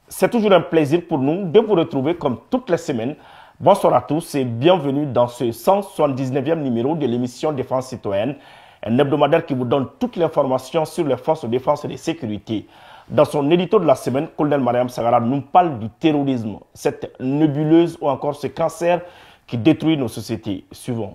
C'est toujours un plaisir pour nous de vous retrouver comme toutes les semaines. Bonsoir à tous et bienvenue dans ce 179e numéro de l'émission Défense citoyenne, un hebdomadaire qui vous donne toute l'information sur les forces de défense et de sécurité. Dans son édito de la semaine, Colonel Mariam Sagara nous parle du terrorisme, cette nébuleuse ou encore ce cancer qui détruit nos sociétés. Suivons.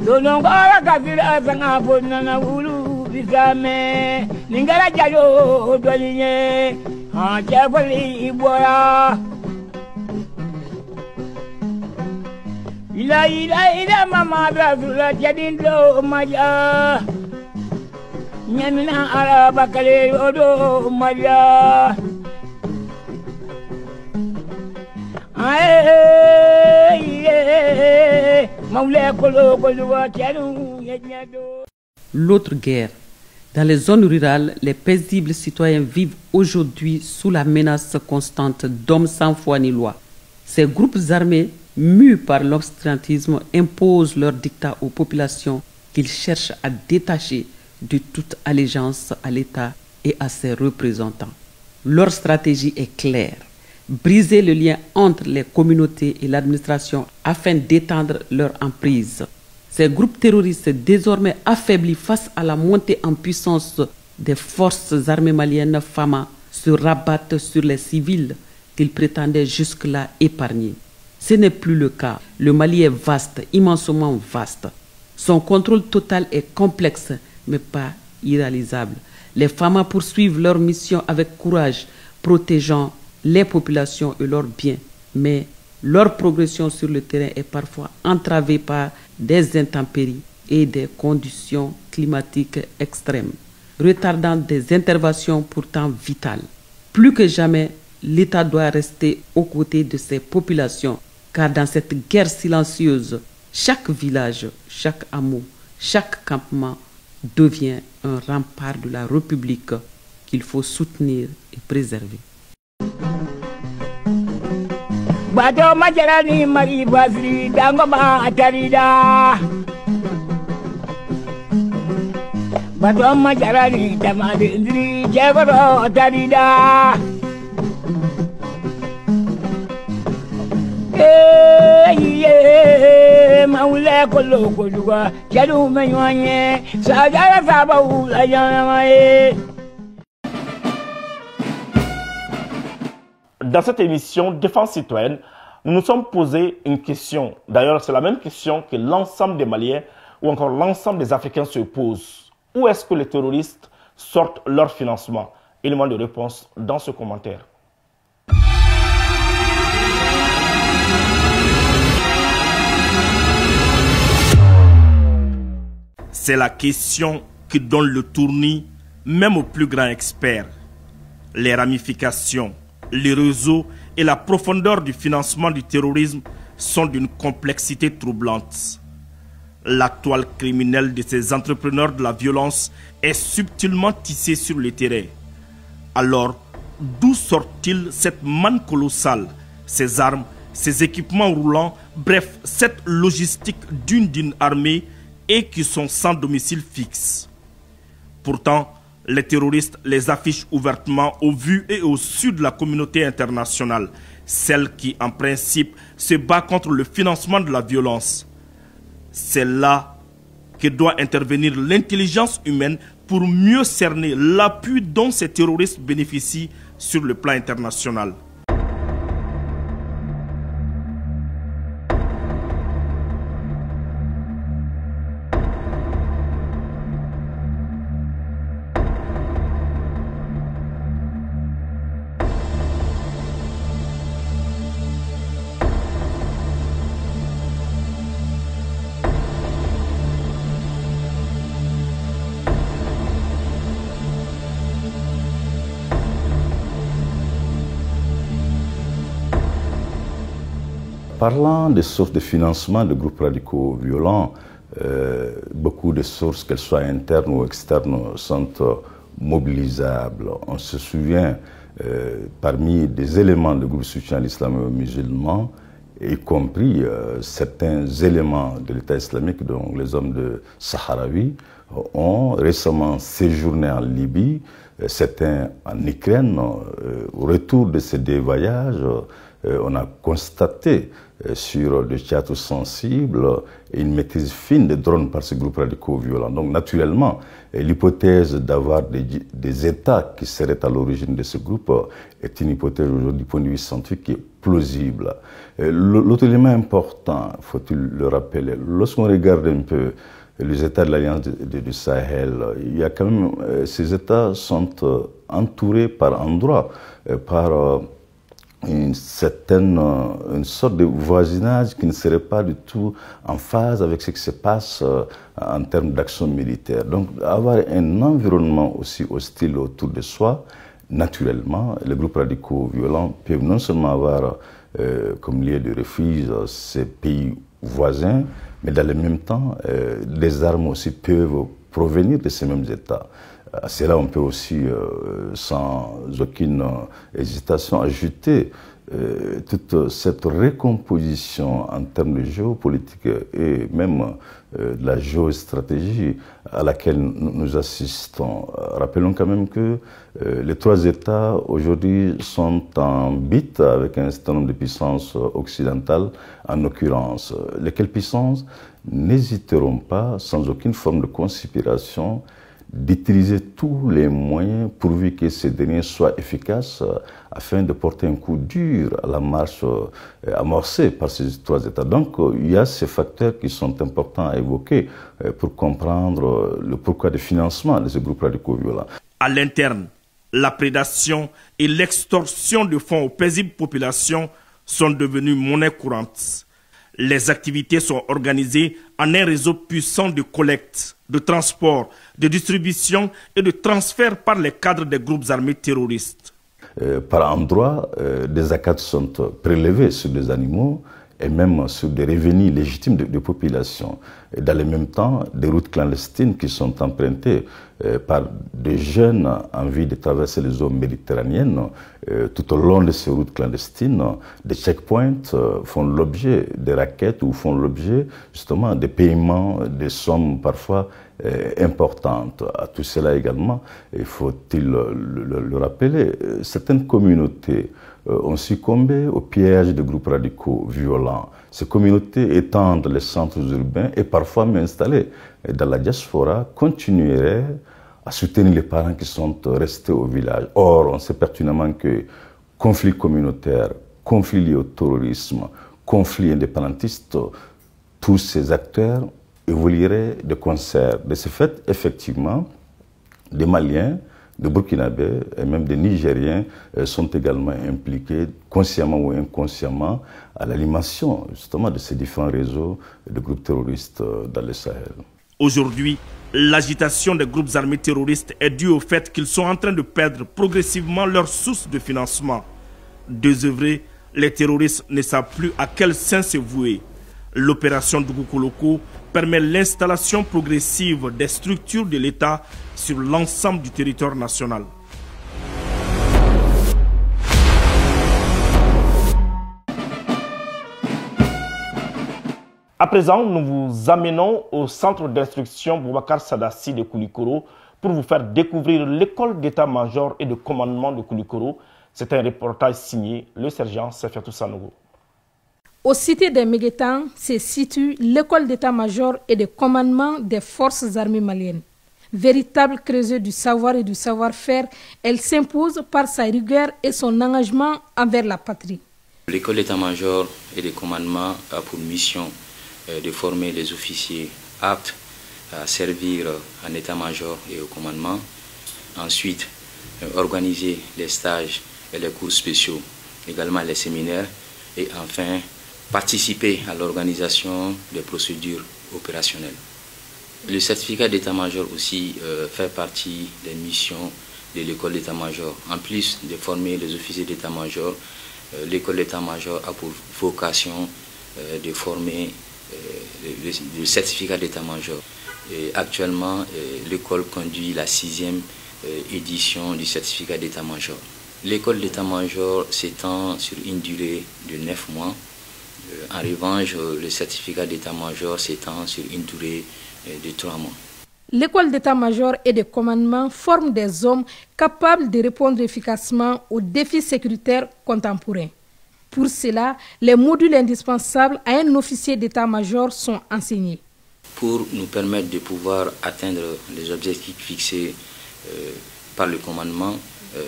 Donongora kafira sanga bonana ulu bisame ningara jayo dolinye ha chefali ibora ila mama brazula jadindo maja nyamina araba kale odo maja L'autre guerre. Dans les zones rurales, les paisibles citoyens vivent aujourd'hui sous la menace constante d'hommes sans foi ni loi. Ces groupes armés, mus par l'obscurantisme, imposent leur dictat aux populations qu'ils cherchent à détacher de toute allégeance à l'État et à ses représentants. Leur stratégie est claire. Briser le lien entre les communautés et l'administration afin d'étendre leur emprise. Ces groupes terroristes, désormais affaiblis face à la montée en puissance des forces armées maliennes FAMA, se rabattent sur les civils qu'ils prétendaient jusque-là épargner. Ce n'est plus le cas. Le Mali est vaste, immensement vaste. Son contrôle total est complexe, mais pas irréalisable. Les FAMA poursuivent leur mission avec courage, protégeant les populations et leurs biens, mais leur progression sur le terrain est parfois entravée par des intempéries et des conditions climatiques extrêmes, retardant des interventions pourtant vitales. Plus que jamais, l'État doit rester aux côtés de ses populations, car dans cette guerre silencieuse, chaque village, chaque hameau, chaque campement devient un rempart de la République qu'il faut soutenir et préserver. Bato majarani mari basri dango ba atarida Bato majarani tamade indri jebaro atarida maule kolo koluga jadu menyoanye sajara sabahu la janamae. Dans cette émission Défense citoyenne, nous nous sommes posé une question. D'ailleurs, c'est la même question que l'ensemble des Maliens ou encore l'ensemble des Africains se posent. Où est-ce que les terroristes sortent leur financement? Élément de réponse dans ce commentaire. C'est la question qui donne le tournis même aux plus grands experts. Les ramifications, les réseaux et la profondeur du financement du terrorisme sont d'une complexité troublante. La toile criminelle de ces entrepreneurs de la violence est subtilement tissée sur le terrain. Alors, d'où sort-il cette manne colossale, ces armes, ces équipements roulants, bref, cette logistique d'une armée et qui sont sans domicile fixe? Pourtant, les terroristes les affichent ouvertement au vu et au su de la communauté internationale, celle qui, en principe, se bat contre le financement de la violence. C'est là que doit intervenir l'intelligence humaine pour mieux cerner l'appui dont ces terroristes bénéficient sur le plan international. parlant des sources de financement de groupes radicaux violents, beaucoup de sources, qu'elles soient internes ou externes, sont mobilisables. On se souvient, parmi des éléments de groupes soutien à l'islamo-musulman, y compris certains éléments de l'État islamique, dont les hommes de Sahraoui, ont récemment séjourné en Libye, certains en Ukraine. Au retour de ces deux voyages, on a constaté sur des théâtres sensibles une maîtrise fine des drones par ces groupes radicaux violents. Donc naturellement, l'hypothèse d'avoir des États qui seraient à l'origine de ce groupe est une hypothèse aujourd'hui du point de vue scientifique qui est plausible. L'autre élément important, faut-il le rappeler, lorsqu'on regarde un peu les États de l'Alliance du Sahel, il y a quand même, ces États sont entourés par endroits, par une sorte de voisinage qui ne serait pas du tout en phase avec ce qui se passe en termes d'action militaire. Donc avoir un environnement aussi hostile autour de soi, naturellement, les groupes radicaux violents peuvent non seulement avoir comme lieu de refuge ces pays voisins, mais dans le même temps, les armes aussi peuvent provenir de ces mêmes États. À cela, on peut aussi, sans aucune hésitation, ajouter toute cette recomposition en termes de géopolitique et même de la géostratégie à laquelle nous assistons. Rappelons quand même que les trois États aujourd'hui sont en bite avec un certain nombre de puissances occidentales, en l'occurrence. Lesquelles puissances n'hésiteront pas, sans aucune forme de conspiration, d'utiliser tous les moyens pourvu que ces derniers soient efficaces afin de porter un coup dur à la marche amorcée par ces trois États. Donc il y a ces facteurs qui sont importants à évoquer pour comprendre le pourquoi du financement de ces groupes radicaux violents. À l'interne, la prédation et l'extorsion de fonds aux paisibles populations sont devenues monnaie courante. Les activités sont organisées en un réseau puissant de collecte, de transport, de distribution et de transfert par les cadres des groupes armés terroristes. Par endroits, des zakats sont prélevés sur des animaux et même sur des revenus légitimes des populations. Et dans le même temps, des routes clandestines qui sont empruntées par des jeunes en vue de traverser les eaux méditerranéennes. Tout au long de ces routes clandestines, des checkpoints font l'objet des raquettes ou font l'objet justement des paiements, des sommes parfois importantes. À tout cela également, il faut-il le rappeler, certaines communautés ont succombé au piège de groupes radicaux violents. Ces communautés étendent les centres urbains et parfois même installées dans la diaspora continueraient à soutenir les parents qui sont restés au village. Or, on sait pertinemment que conflits communautaires, conflits liés au terrorisme, conflits indépendantistes, tous ces acteurs évolueraient de concert. De ce fait, effectivement, des Maliens, des Burkinabés et même des Nigériens sont également impliqués, consciemment ou inconsciemment, à l'animation justement de ces différents réseaux de groupes terroristes dans le Sahel. Aujourd'hui, l'agitation des groupes armés terroristes est due au fait qu'ils sont en train de perdre progressivement leur source de financement. Désœuvrés, les terroristes ne savent plus à quel sein se vouer. L'opération Doukou permet l'installation progressive des structures de l'État sur l'ensemble du territoire national. À présent, nous vous amenons au centre d'instruction Boubacar Sadassi de Koulikoro pour vous faire découvrir l'école d'état-major et de commandement de Koulikoro. C'est un reportage signé le sergent Sefiatou Sanogo. Au cité des Méguétans se situe l'école d'état-major et de commandement des forces armées maliennes. Véritable creuset du savoir et du savoir-faire, elle s'impose par sa rigueur et son engagement envers la patrie. L'école d'état-major et de commandement a pour mission de former les officiers aptes à servir en état-major et au commandement. Ensuite, organiser les stages et les cours spéciaux, également les séminaires. Et enfin, participer à l'organisation des procédures opérationnelles. Le certificat d'état-major aussi fait partie des missions de l'école d'état-major. En plus de former les officiers d'état-major, l'école d'état-major a pour vocation de former le certificat d'état-major. Actuellement, l'école conduit la 6e édition du certificat d'état-major. L'école d'état-major s'étend sur une durée de 9 mois. En revanche, le certificat d'état-major s'étend sur une durée de 3 mois. L'école d'état-major et de commandement forme des hommes capables de répondre efficacement aux défis sécuritaires contemporains. Pour cela, les modules indispensables à un officier d'état-major sont enseignés. Pour nous permettre de pouvoir atteindre les objectifs fixés par le commandement,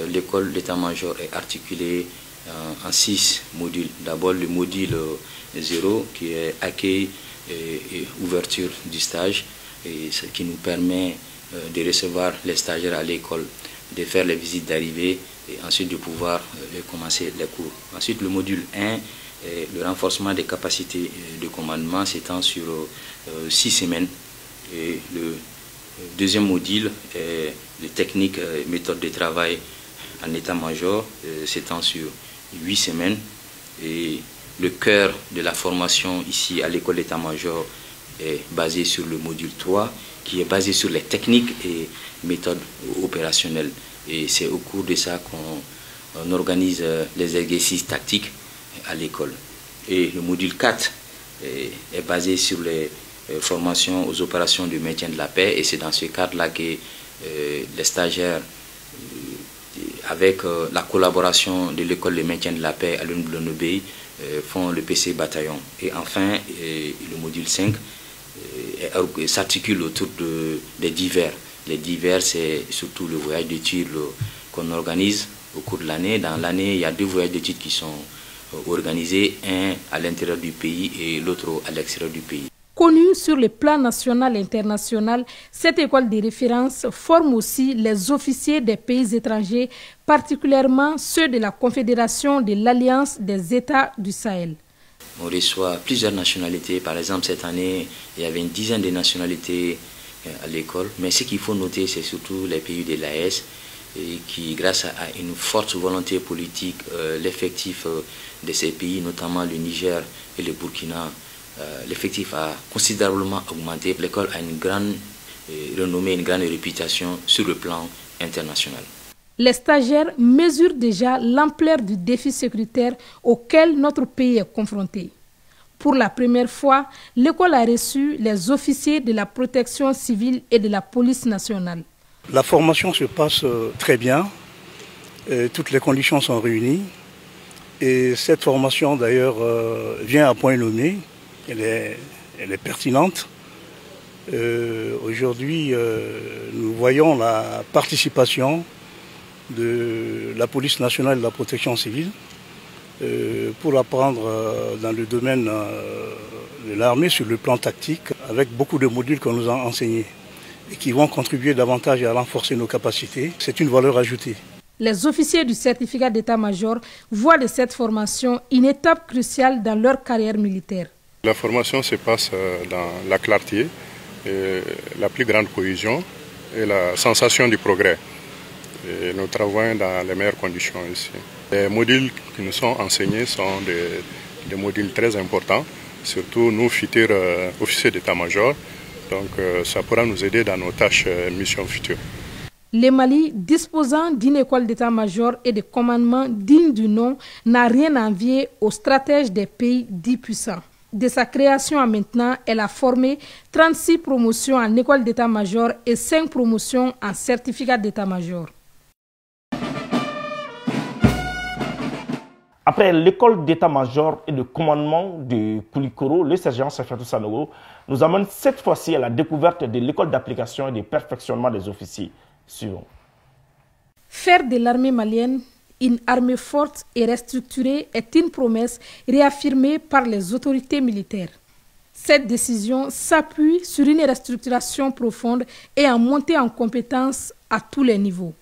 l'école d'état-major est articulée en 6 modules. D'abord le module 0 qui est accueil et ouverture du stage, et ce qui nous permet de recevoir les stagiaires à l'école, de faire les visites d'arrivée et ensuite de pouvoir commencer les cours. Ensuite le module 1, le renforcement des capacités de commandement s'étend sur 6 semaines. Et le deuxième module est les techniques et méthodes de travail en état-major s'étend sur 8 semaines. Et le cœur de la formation ici à l'école d'état-major est basé sur le module 3 qui est basé sur les techniques et méthodes opérationnelles. Et c'est au cours de ça qu'on organise les exercices tactiques à l'école. Et le module 4 est basé sur les formations aux opérations de maintien de la paix, et c'est dans ce cadre-là que les stagiaires, avec la collaboration de l'école de maintien de la paix à l'UNBEI, font le PC bataillon. Et enfin, le module 5 s'articule autour des divers. Les divers, c'est surtout le voyage d'études qu'on organise au cours de l'année. Dans l'année, il y a 2 voyages d'études qui sont organisés, un à l'intérieur du pays et l'autre à l'extérieur du pays. Connue sur le plan national et international, cette école de référence forme aussi les officiers des pays étrangers, particulièrement ceux de la Confédération de l'Alliance des États du Sahel. On reçoit plusieurs nationalités. Par exemple, cette année, il y avait une dizaine de nationalités à l'école. Mais ce qu'il faut noter, c'est surtout les pays de l'AES qui, grâce à une forte volonté politique, l'effectif de ces pays, notamment le Niger et le Burkina, l'effectif a considérablement augmenté. L'école a une grande renommée, une grande réputation sur le plan international. Les stagiaires mesurent déjà l'ampleur du défi sécuritaire auquel notre pays est confronté. Pour la première fois, l'école a reçu les officiers de la protection civile et de la police nationale. La formation se passe très bien, toutes les conditions sont réunies et cette formation d'ailleurs vient à point nommé, elle est pertinente. Aujourd'hui, nous voyons la participation de la police nationale et de la protection civile pour apprendre dans le domaine de l'armée sur le plan tactique avec beaucoup de modules qu'on nous a enseignés et qui vont contribuer davantage à renforcer nos capacités. C'est une valeur ajoutée. Les officiers du certificat d'état-major voient de cette formation une étape cruciale dans leur carrière militaire. La formation se passe dans la clarté, la plus grande cohésion et la sensation du progrès. Et nous travaillons dans les meilleures conditions ici. Les modules qui nous sont enseignés sont des modules très importants, surtout nous futurs officiers d'état-major. Donc ça pourra nous aider dans nos tâches et missions futures. Le Mali, disposant d'une école d'état-major et de commandement digne du nom, n'a rien à envier aux stratèges des pays dits puissants. De sa création à maintenant, elle a formé 36 promotions en école d'état-major et 5 promotions en certificat d'état-major. Après l'école d'état-major et de commandement de Koulikoro, le sergent Safiatou Sanogo nous amène cette fois-ci à la découverte de l'école d'application et de perfectionnement des officiers. Suivons. Faire de l'armée malienne une armée forte et restructurée est une promesse réaffirmée par les autorités militaires. Cette décision s'appuie sur une restructuration profonde et en montée en compétences à tous les niveaux.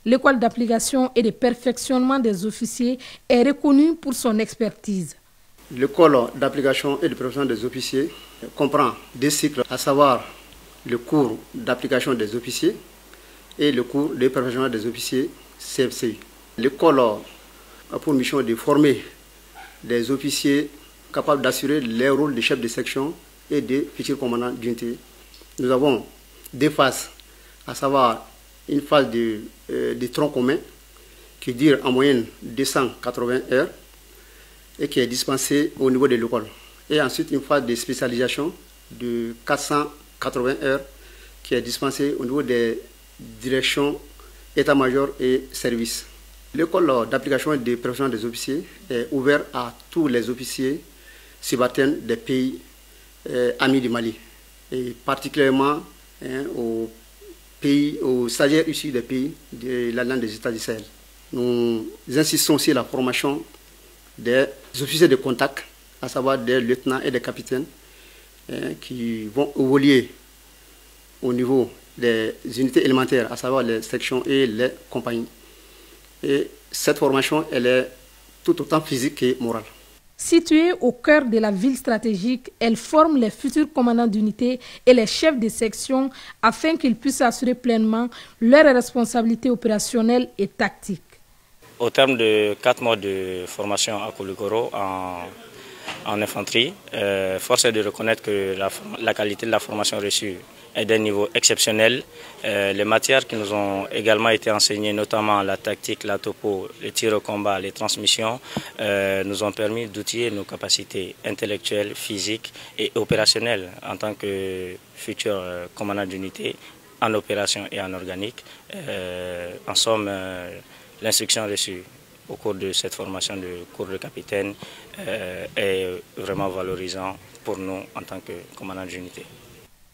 L'école d'application et de perfectionnement des officiers est reconnue pour son expertise. L'école d'application et de perfectionnement des officiers comprend 2 cycles, à savoir le cours d'application des officiers et le cours de perfectionnement des officiers CFCI. L'école a pour mission de former des officiers capables d'assurer les rôles de chef de section et de futurs commandants d'unité. Nous avons deux phases, à savoir une phase de tronc commun qui dure en moyenne 280 heures et qui est dispensée au niveau de l'école. Et ensuite une phase de spécialisation de 480 heures qui est dispensée au niveau des directions état-major et services. L'école d'application et de préparation des officiers est ouverte à tous les officiers subalternes des pays amis du Mali, et particulièrement aux stagiaires issus des pays de l'Alliance des États du Sahel. Nous insistons sur la formation des officiers de contact, à savoir des lieutenants et des capitaines qui vont évoluer au niveau des unités élémentaires, à savoir les sections et les compagnies. Et cette formation, elle est tout autant physique que morale. Située au cœur de la ville stratégique, elle forme les futurs commandants d'unité et les chefs de section afin qu'ils puissent assurer pleinement leurs responsabilités opérationnelles et tactiques. Au terme de 4 mois de formation à Koulikoro en infanterie, force est de reconnaître que la qualité de la formation reçue est d'un niveau exceptionnel. Les matières qui nous ont également été enseignées, notamment la tactique, la topo, les tirs au combat, les transmissions, nous ont permis d'outiller nos capacités intellectuelles, physiques et opérationnelles en tant que futur commandant d'unité en opération et en organique. En somme, l'instruction reçue au cours de cette formation de cours de capitaine est vraiment valorisant pour nous en tant que commandant d'unité.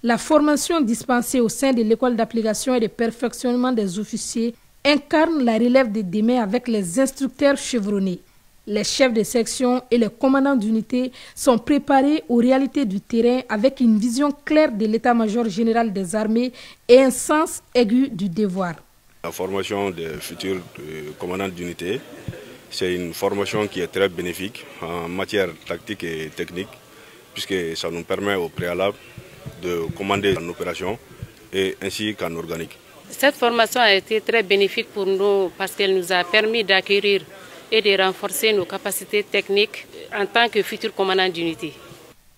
La formation dispensée au sein de l'école d'application et de perfectionnement des officiers incarne la relève de demain avec les instructeurs chevronnés. Les chefs de section et les commandants d'unité sont préparés aux réalités du terrain avec une vision claire de l'état-major général des armées et un sens aigu du devoir. La formation des futurs commandants d'unité, c'est une formation qui est très bénéfique en matière tactique et technique, puisque ça nous permet au préalable de commander en opération et ainsi qu'en organique. Cette formation a été très bénéfique pour nous parce qu'elle nous a permis d'acquérir et de renforcer nos capacités techniques en tant que futurs commandants d'unité.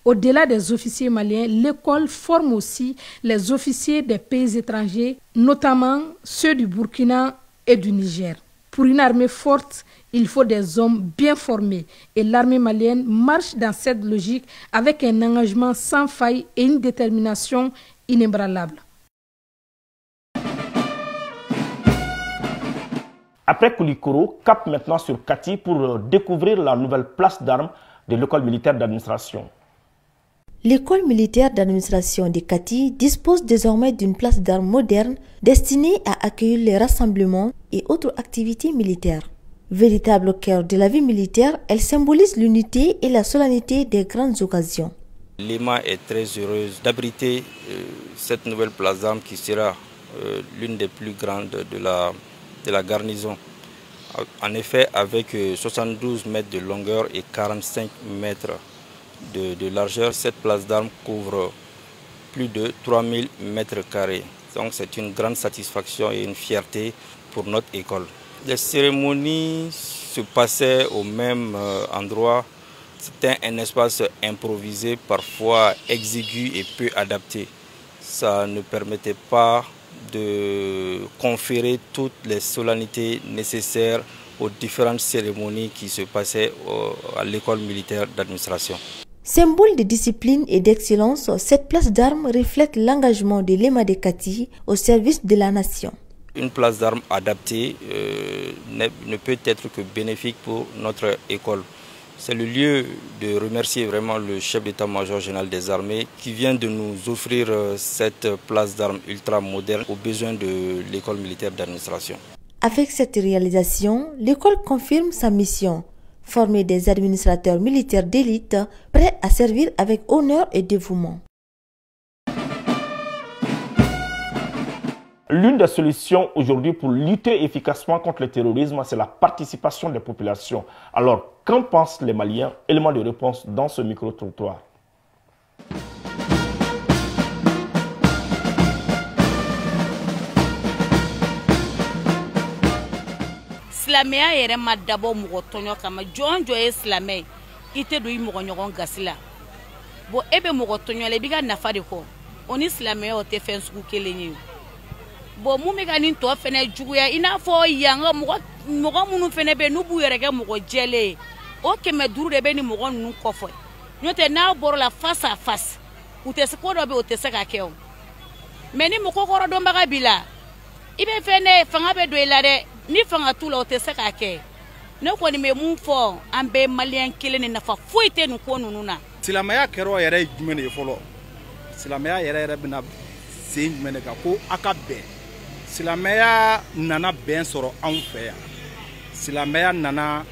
Au-delà des officiers maliens, l'école forme aussi les officiers des pays étrangers, notamment ceux du Burkina et du Niger. Pour une armée forte, il faut des hommes bien formés et l'armée malienne marche dans cette logique avec un engagement sans faille et une détermination inébranlable. Après Koulikoro, cap maintenant sur Kati pour découvrir la nouvelle place d'armes de l'école militaire d'administration. L'école militaire d'administration de Kati dispose désormais d'une place d'armes moderne destinée à accueillir les rassemblements et autres activités militaires. Véritable cœur de la vie militaire, elle symbolise l'unité et la solennité des grandes occasions. L'EMA est très heureuse d'abriter cette nouvelle place d'armes qui sera l'une des plus grandes de la garnison. En effet, avec 72 mètres de longueur et 45 mètres de largeur, cette place d'armes couvre plus de 3000 mètres carrés. Donc c'est une grande satisfaction et une fierté pour notre école. Les cérémonies se passaient au même endroit. C'était un espace improvisé, parfois exigu et peu adapté. Ça ne permettait pas de conférer toutes les solennités nécessaires aux différentes cérémonies qui se passaient à l'école militaire d'administration. Symbole de discipline et d'excellence, cette place d'armes reflète l'engagement de l'EMA de Kati au service de la nation. Une place d'armes adaptée ne peut être que bénéfique pour notre école. C'est le lieu de remercier vraiment le chef d'état-major général des armées qui vient de nous offrir cette place d'armes ultra moderne aux besoins de l'école militaire d'administration. Avec cette réalisation, l'école confirme sa mission, former des administrateurs militaires d'élite prêts à servir avec honneur et dévouement. L'une des solutions aujourd'hui pour lutter efficacement contre le terrorisme, c'est la participation des populations. Alors, qu'en pensent les Maliens? Élément de réponse dans ce micro-trottoir. Silamɛya yɛrɛ ma dabɔ mɔgɔ tɔɲɔ kama jɔn jɔ ye silamɛ ye ite do i mɔgɔ ɲɔgɔn gasi la bon e bɛ mɔgɔ tɔɲɔla i b'i ka nafa de kɔ o ni silamɛya o tɛ fɛn sugu kelen ye bon mun bɛ ka nin tɔ fɛnɛ juguya i n'a fɔ yan ka mɔgɔ minnu fɛnɛ bɛ n'u b'u yɛrɛ kɛ mɔgɔ jɛlen ye o 500 de bɛ ni mɔgɔ ninnu kɔfɛ n'o tɛ n'a bɔra la face à face u tɛ se ko dɔ bɛ o tɛ se ka kɛ o mais ni mɔgɔ kɔrɔdɔnbaga b'i la i bɛ fɛn ne fanga bɛ don i la dɛ ni fanga t'u la o tɛ se ka kɛ ne kɔni bɛ mun fɔ an bɛɛ maliyɛn kelen de nafa foyi tɛ nin ko ninnu na. silamɛya kɛrɛ yɛrɛ ye jumɛn de ye fɔlɔ silamɛya yɛrɛ bɛna sen jumɛn de kan ko a ka bɛn silamɛya nana bɛn sɔrɔ anw fɛ yan silamɛya nana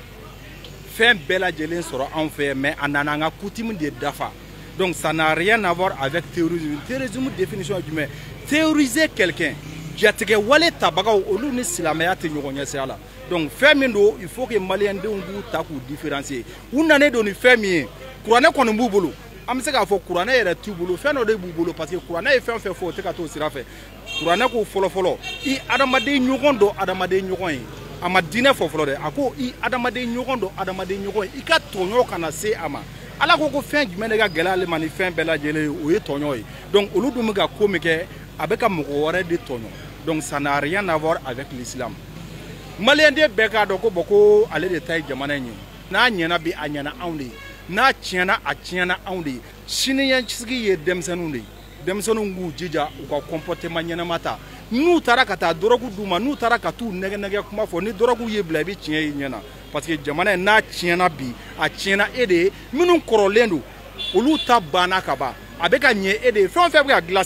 fɛn bɛɛ lajɛlen sɔrɔ anw fɛ yan mais a nana an ka coutume de dafa donc ça n'a rien à voir avec terrorisme terrorisme définition ye jumɛn théoriser quelqu'un jatigɛ wale tabagaw olu ni silamɛya tɛ ɲɔgɔn ɲɛ sira la donc fɛn min don il faut que maliyɛndenw b'u ta k'u différencier u nanen don ni fɛn min ye kuranɛ kɔni b'u bolo an bɛ se k'a fɔ kuranɛ yɛrɛ t'u bolo fɛn dɔ de b'u bolo parce que kuranɛ ye fɛn fɛn fɔ o tɛ ka t'o sira fɛ kuranɛ ko fɔlɔfɔlɔ i adamaden ɲɔgɔn dɔ adamaden ɲɔgɔn ye a ma diinɛ fɔ fɔlɔ dɛ a ko i adamaden ɲɔgɔn dɔ adamaden ɲɔgɔn ye i ka tɔɲɔ kana se a ma ala ko fɛn jumɛn de ka gɛlɛ ale ma ni fɛn bɛɛ lajɛlen ye o ye tɔɲɔ ye donc olu dun bɛ ka ko min kɛ a bɛ ka mɔgɔ wɛrɛ de tɔɲɔ donc ça n'a rien à voir avec l'islam maliyɛnden bɛɛ k'a dɔn ko bon ko ale de ta ye jamana in ye n'a ɲɛna bi a ɲɛna anw de ye n'a tiɲɛna a tiɲɛna anw de ye siniɲɛsigi ye denmisɛnninw de ye denmisɛnninw k'u jija u ka comportement ɲɛnama ta n'u taara ka taa dɔrɔgu d'u ma n'u taara ka t'u nɛgɛ kuma fɔ ni dɔrɔgu ye bila i bɛ tiɲɛ i ɲɛna parce que jamana in n'a tiɲɛna bi a tiɲɛna e de ye minnu kɔrɔlen don olu ta banna ka ban a bɛ ka ɲɛ e de ye fɛn o fɛn bɛ ka dilan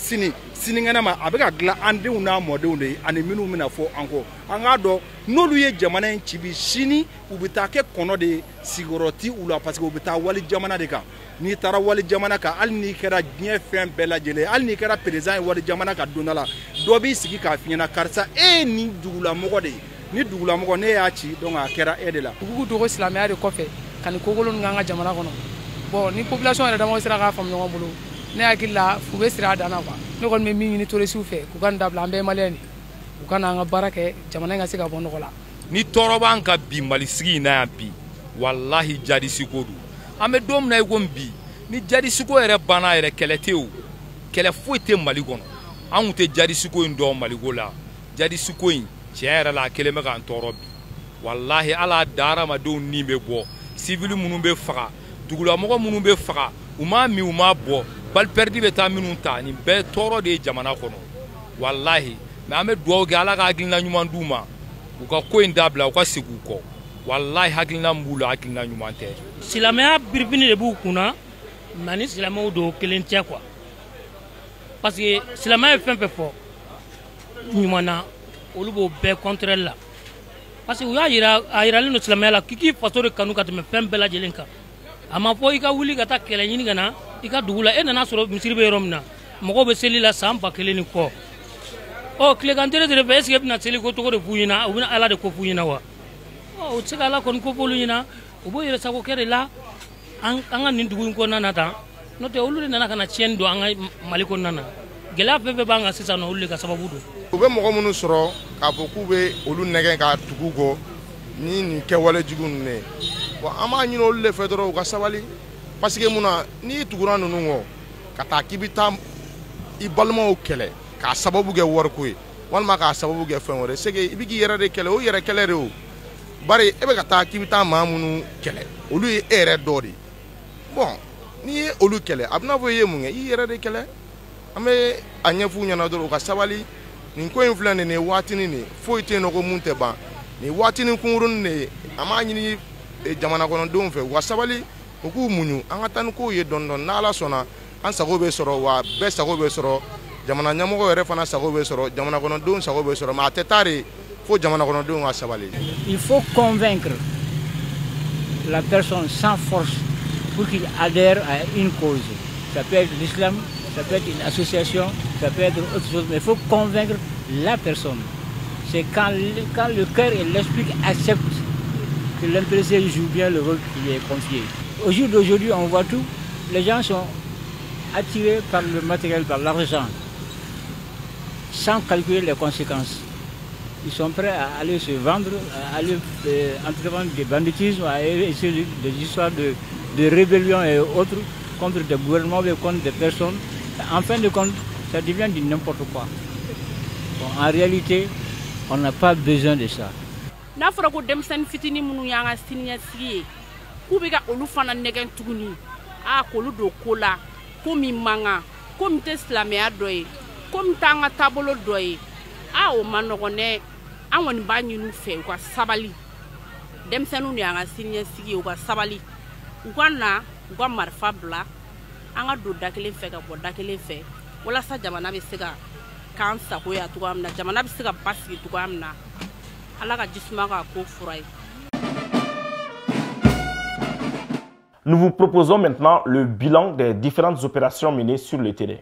sinikɛnɛ a bɛ ka dilan an denw n'a mɔdenw de ye ani minnu bɛna fɔ an kɔ an k'a dɔn n'olu ye jamana in ci bi sini u bɛ taa kɛ kɔnɔ de ye sigiyɔrɔ ti u la parce que u bɛ taa wali jamana de kan n'i taara wali jamana kan hali n'i kɛra diɲɛ fɛn bɛɛ lajɛlen hali n'i kɛra président ye wali jamana kan don dɔ la dɔ b'i sigi k'a f'i ɲɛna karisa e ye nin dugulamɔgɔ de ye ni dugulamɔgɔ ne y'a ci donc a kɛra e de la. u b'u dogo silamɛya de kɔfɛ ka nin kokolon ninnu k'an ka jamana kɔnɔ bon ni population yɛrɛ damaw sera k'a faamu ɲɔgɔn bolo ne hakili la u bɛ siri a dan na quoi ne kɔni bɛ min ɲini tourisiw fɛ k'u ka nin dabila an bɛɛ ye maliyɛn de u ka na an ka baara kɛ jamana in ka se ka bɔ nɔgɔ la. ni tɔɔrɔ b'an ka bi mali sigi in na yan bi walahi jadisiko don an bɛ don min na i ko bi ni jadisiko yɛrɛ banna yɛrɛ kɛlɛ tɛ o kɛlɛ foyi tɛ mali kɔnɔ an tun tɛ jadisiko in dɔn maliko la jadisiko in tiɲɛ yɛrɛ la a kelen bɛ k'an tɔɔrɔ bi walahi ala da hadamadenw ni bɛ bɔ sivili minnu bɛ faga dugulamɔgɔ minnu bɛ faga u m'a min u m'a bɔ bali pɛridi bɛ taa minnu ta nin bɛɛ tɔɔrɔ de ye jamana kɔnɔ walahi mɛ an bɛ dugawu kɛ ala ka hakilina ɲuman d'u ma u ka ko in dabila u ka segin u kɔ walahi hakilina min b'u la hakilina ɲuman tɛ. silamɛya birifini de b'u kunna nka ni silamɛw don kelen tɛ quoi parce que silamɛya ye fɛn fɛn fɔ ɲuman na olu b'o bɛɛ contraire la parce que u y'a yira a yiralen don silamɛya la k'i k'i faso de kanu ka tɛmɛ fɛn bɛɛ lajɛlen kan a ma fɔ i ka wuli ka taa kɛlɛ ɲini ka na i ka dugu la e nana sɔrɔ misiri bɛ yɔrɔ min na mɔgɔw bɛ seli la san 1000 ni kɔ ɔ tilegan tere fɛ est ce que e bɛna seli ko cogo de f'u ɲɛna u bɛna ala de ko f'u ɲɛna wa ɔ u tɛ se ka ala kɔni ko f'olu ɲɛna u b'o yɛrɛ sago kɛ de la an ka nin dugu in kɔnɔna na tan n'o tɛ olu de nana ka na tiɲɛni don an ka mali kɔnɔna na gɛlɛya fɛn fɛn b'an kan sisan nɔ olu de ka sababu don. u bɛ mɔgɔ minnu sɔrɔ k'a fɔ k'u bɛ olu nɛgɛ ka tugu kɔ ni nin kɛwale jugu ninnu ye bon an b'a ɲini olu de fɛ dɔrɔn u ka sabali parce que mun na n'i tugura ninnu kɔ ka taa k'i bɛ taa i balimaw kɛlɛ k'a sababu kɛ wariko ye walima k'a sababu kɛ fɛn wɛrɛ c'est que i bɛ k'i yɛrɛ de kɛlɛ o yɛrɛ kɛlɛ de o bari e bɛ ka taa k'i bɛ taa maa minnu kɛlɛ olu ye e yɛrɛ dɔ de ye bon n'i ye olu kɛlɛ a bɛna fɔ i ye mun kɛ i yɛrɛ de kɛlɛ an bɛ a ɲɛf'u ɲɛna dɔrɔn u ka sabali nin ko in filɛ nin ye waatinin de foyi tɛ yen nɔ ko mun tɛ ban nin waatinin kunkurunin de ye an b'a ɲini jamana kɔnɔdenw fɛ u ka sabali u k'u muɲu an ka taa ni kow ye dɔɔni dɔɔni n'ala sɔnna an sago bɛ sɔrɔ wa bɛɛ sago bɛ sɔrɔ jamana ɲɛmɔgɔ yɛrɛ fana sago bɛ sɔrɔ jamana kɔnɔdenw sago bɛ sɔrɔ mais a tɛ taa de fo jamana kɔnɔdenw ka sabali. Il faut convaincre la personne sans force pour qu'il adhère à une cause. Ça peut être l'islam, ça peut être une association, ça peut être autre chose, mais il faut convaincre la personne. C'est quand le cœur et l'esprit acceptent que l'intéressé joue bien le rôle qui lui est confié. Au jour d'aujourd'hui, on voit tout. Les gens sont attirés par le matériel, par l'argent, sans calculer les conséquences. Ils sont prêts à aller se vendre, à aller entreprendre des banditismes, à essayer des histoires de rébellion et autres contre des gouvernements ou contre des personnes. En fin de compte, ça devient du n'importe quoi. Bon, en réalité, on n'a pas besoin de ça. N'a fɔra ko denmisɛnnin fitinin minnu y'an ka siniɲɛsigi ye k'u bɛ ka olu fana nɛgɛn tuguni k'olu don ko la ko min man kan ko min tɛ silamɛya dɔ ye ko min t'an ka taabolo dɔ ye o man nɔgɔn dɛ an kɔni b'a ɲini u fɛ u ka sabali denmisɛnninw de y'an ka siniɲɛsigi ye u ka sabali u ka na u ka marifa bila an ka don da kelen fɛ ka bɔ da kelen fɛ walasa jamana bɛ se ka k'an sago ya cogoya min na jamana bɛ se ka basigi cogoya min na. Nous vous proposons maintenant le bilan des différentes opérations menées sur le terrain.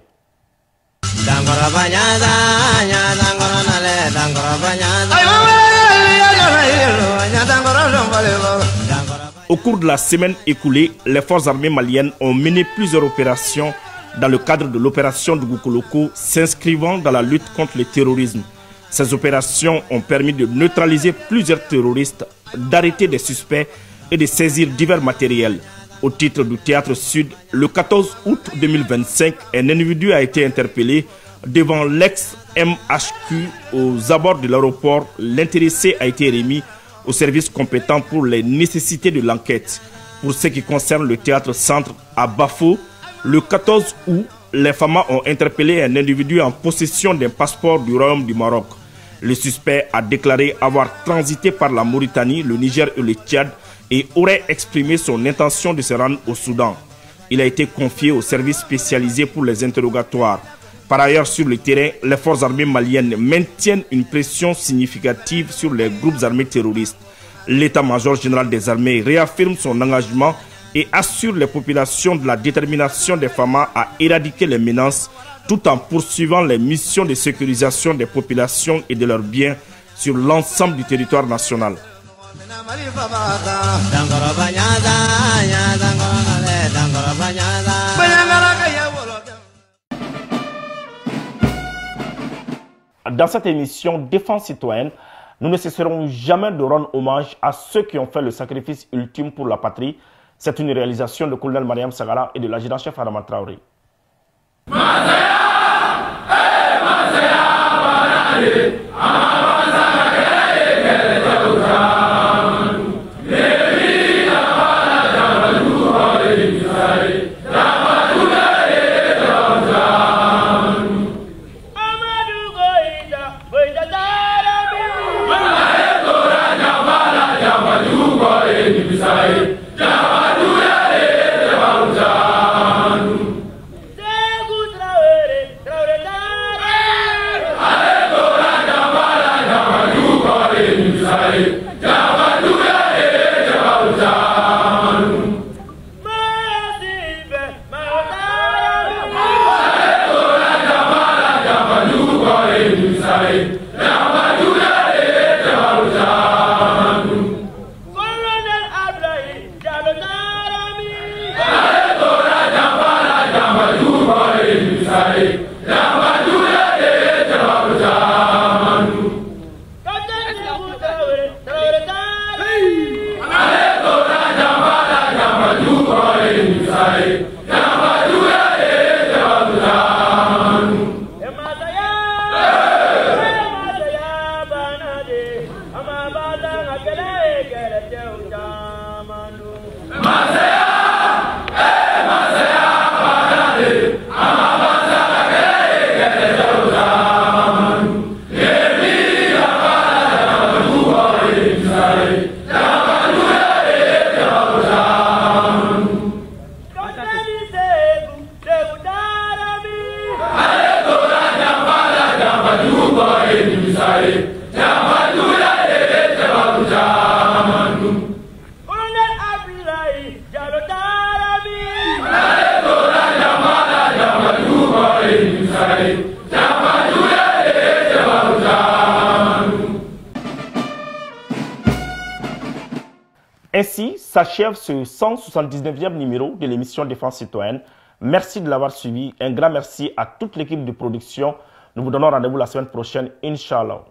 Au cours de la semaine écoulée, les forces armées maliennes ont mené plusieurs opérations dans le cadre de l'opération de Goukoloko s'inscrivant dans la lutte contre le terrorisme. Ces opérations ont permis de neutraliser plusieurs terroristes, d'arrêter des suspects et de saisir divers matériels. Au titre du Théâtre Sud, le 14 août 2025, un individu a été interpellé devant l'ex-MHQ aux abords de l'aéroport. L'intéressé a été remis au service compétent pour les nécessités de l'enquête. Pour ce qui concerne le Théâtre Centre à Bafo, le 14 août, les FAMA ont interpellé un individu en possession d'un passeport du Royaume du Maroc. Le suspect a déclaré avoir transité par la Mauritanie, le Niger et le Tchad et aurait exprimé son intention de se rendre au Soudan. Il a été confié au service spécialisé pour les interrogatoires. Par ailleurs, sur le terrain, les forces armées maliennes maintiennent une pression significative sur les groupes armés terroristes. L'état-major général des armées réaffirme son engagement et assure les populations de la détermination des FAMA à éradiquer les menaces tout en poursuivant les missions de sécurisation des populations et de leurs biens sur l'ensemble du territoire national. Dans cette émission Défense citoyenne, nous ne cesserons jamais de rendre hommage à ceux qui ont fait le sacrifice ultime pour la patrie. C'est une réalisation de colonel Mariam Sagara et de l'adjudant-chef Adama Traoré. Ainsi s'achève ce 179e numéro de l'émission Défense citoyenne. Merci de l'avoir suivi. Un grand merci à toute l'équipe de production. Nous vous donnons rendez-vous la semaine prochaine, Inch'Allah.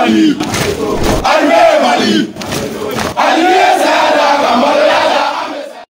Mali.